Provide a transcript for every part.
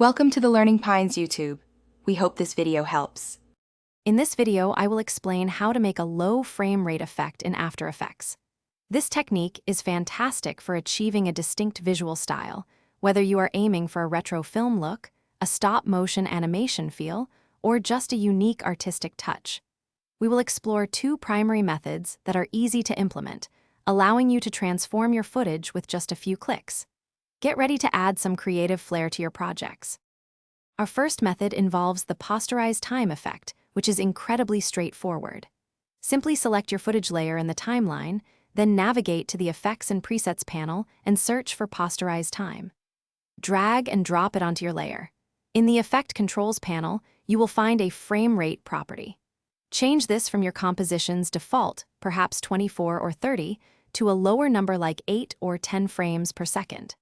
Welcome to the Learning Pines YouTube. We hope this video helps. In this video, I will explain how to make a low frame rate effect in After Effects. This technique is fantastic for achieving a distinct visual style, whether you are aiming for a retro film look, a stop-motion animation feel, or just a unique artistic touch. We will explore two primary methods that are easy to implement, allowing you to transform your footage with just a few clicks. Get ready to add some creative flair to your projects. Our first method involves the posterized time effect, which is incredibly straightforward. Simply select your footage layer in the timeline, then navigate to the Effects and Presets panel and search for posterized time. Drag and drop it onto your layer. In the Effect Controls panel, you will find a frame rate property. Change this from your composition's default, perhaps 24 or 30, to a lower number like 8 or 10 frames per second.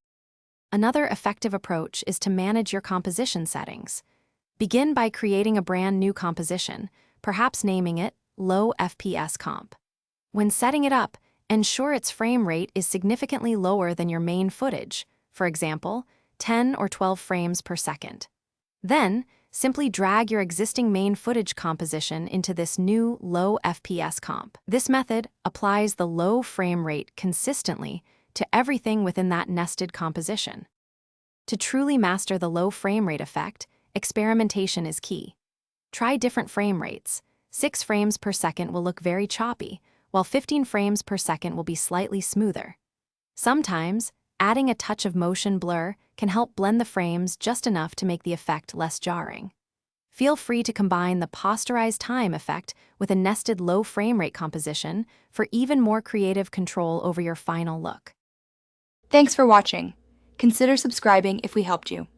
Another effective approach is to manage your composition settings. Begin by creating a brand new composition, perhaps naming it Low FPS Comp. When setting it up, ensure its frame rate is significantly lower than your main footage, for example, 10 or 12 frames per second. Then, simply drag your existing main footage composition into this new Low FPS Comp. This method applies the low frame rate consistently to everything within that nested composition. To truly master the low frame rate effect, experimentation is key. Try different frame rates. 6 frames per second will look very choppy, while 15 frames per second will be slightly smoother. Sometimes, adding a touch of motion blur can help blend the frames just enough to make the effect less jarring. Feel free to combine the posterized time effect with a nested low frame rate composition for even more creative control over your final look. Thanks for watching. Consider subscribing if we helped you.